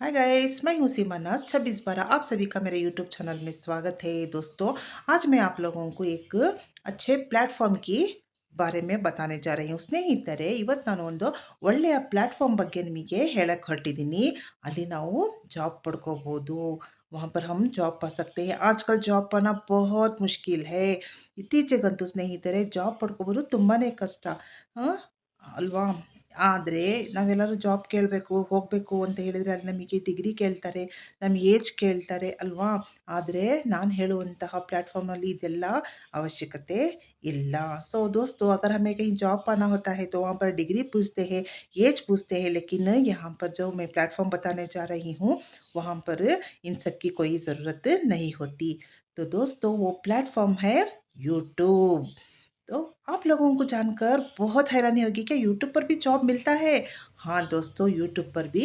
Hi guys, मैं हूँ सीमा नाज 26/12। आप सभी का मेरे यूट्यूब चैनल में स्वागत है दोस्तों। आज मैं आप लोगों को एक अच्छे ಪ್ಲ್ಯಾಟ್ಫಾರ್ಮ್ की ಬಾರೆ में बताने जा रही हूँ। ಸ್ನೇಹಿತರೆ, ಇವತ್ತು ನಾನು ಒಂದು ಒಳ್ಳೆಯ ಪ್ಲ್ಯಾಟ್ಫಾರ್ಮ್ ಬಗ್ಗೆ ನಿಮಗೆ ಹೇಳಕ್ಕೆ ಹೊರಟಿದ್ದೀನಿ। ಅಲ್ಲಿ ನಾವು जॉब पಡ್ಕೋಬಹುದು। वहाँ पर हम जॉब पा सकते हैं। आजकल जॉब पाना बहुत मुश्किल है। ಇತ್ತೀಚೆಗಂತೂ ಸ್ನೇಹಿತರೆ ಜಾಬ್ ಪಡ್ಕೋಬೋದು ತುಂಬಾನೇ ಕಷ್ಟ ಆ, ಅಲ್ವಾ? ಆದರೆ ನಾವೆಲ್ಲರೂ ಜಾಬ್ ಕೇಳಬೇಕು ಹೋಗಬೇಕು ಅಂತ ಹೇಳಿದರೆ ಅಲ್ಲಿ ನಮಗೆ ಡಿಗ್ರಿ ಕೇಳ್ತಾರೆ, ನಮ್ಮ ಏಜ್ ಕೇಳ್ತಾರೆ ಅಲ್ವಾ? ಆದರೆ ನಾನು ಹೇಳುವಂತಹ प्लेटफ़ॉर्मಲ್ಲಿ ಇದೆಲ್ಲ आवश्यकತೆ ಇಲ್ಲ। सो दोस्तों, अगर हमें कहीं जॉब पाना होता है तो वहाँ पर डिग्री पूछते हैं, ऐज पूछते हैं, लेकिन यहाँ पर जो मैं प्लेटफ़ॉर्म बताने जा रही हूँ, वहाँ पर इन सब की कोई ज़रूरत नहीं होती। तो दोस्तों, वो प्लेटफ़ॉर्म है यूट्यूब। तो आप लोगों को जानकर बहुत हैरानी होगी, क्या यूट्यूब पर भी जॉब मिलता है? हाँ दोस्तों, यूट्यूब पर भी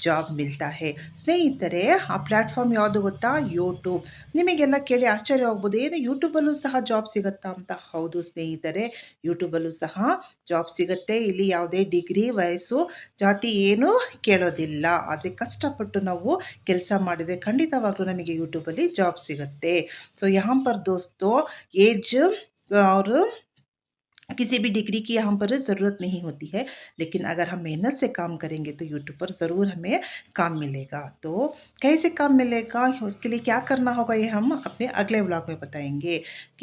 ಜಾಬ್ ಮಿಲ್ತಾ ಹೇ। ಸ್ನೇಹಿತರೆ, ಆ ಪ್ಲ್ಯಾಟ್ಫಾರ್ಮ್ ಯಾವುದು ಗೊತ್ತಾ? ಯೂಟ್ಯೂಬ್. ನಿಮಗೆಲ್ಲ ಕೇಳಿ ಆಶ್ಚರ್ಯ ಆಗ್ಬೋದು, ಏನು ಯೂಟ್ಯೂಬಲ್ಲೂ ಸಹ ಜಾಬ್ ಸಿಗುತ್ತಾ ಅಂತ? ಹೌದು ಸ್ನೇಹಿತರೆ, ಯೂಟ್ಯೂಬಲ್ಲೂ ಸಹ ಜಾಬ್ ಸಿಗುತ್ತೆ। ಇಲ್ಲಿ ಯಾವುದೇ ಡಿಗ್ರಿ, ವಯಸ್ಸು, ಜಾತಿ ಏನೂ ಕೇಳೋದಿಲ್ಲ। ಆದರೆ ಕಷ್ಟಪಟ್ಟು ನಾವು ಕೆಲಸ ಮಾಡಿದರೆ ಖಂಡಿತವಾಗ್ಲೂ ನಮಗೆ ಯೂಟ್ಯೂಬಲ್ಲಿ ಜಾಬ್ ಸಿಗುತ್ತೆ। ಸೊ यहाँ पर दोस्तों एज और किसी भी डिग्री की यहाँ पर ज़रूरत नहीं होती है, लेकिन अगर हम मेहनत से काम करेंगे तो यूट्यूब पर ज़रूर हमें काम मिलेगा। तो कैसे काम मिलेगा, उसके लिए क्या करना होगा, ये हम अपने अगले व्लॉग में बताएँगे।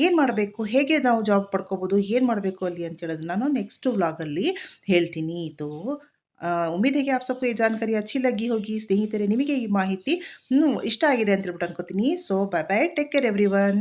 ಏನು ಮಾಡಬೇಕು, ಹೇಗೆ ನಾವು ಜಾಬ್ ಪಡ್ಕೋಬೋದು, ಏನು ಮಾಡಬೇಕು ಅಲ್ಲಿ ಅಂತ ಹೇಳೋದು ನಾನು ನೆಕ್ಸ್ಟ್ ವ್ಲಾಗಲ್ಲಿ ಹೇಳ್ತೀನಿ। तो उम्मीद है कि आप सबको ये जानकारी अच्छी लगी होगी। ಸ್ನೇಹಿತರೆ, ನಿಮಗೆ ಈ ಮಾಹಿತಿ ಇಷ್ಟ ಆಗಿದೆ ಅಂತ ಹೇಳ್ಬಿಟ್ಟು ಅನ್ಕೋತೀನಿ। ಸೊ ಬಾಯ್ ಬಾಯ್, ಟೇಕ್ ಕೇರ್ ಎವ್ರಿವನ್।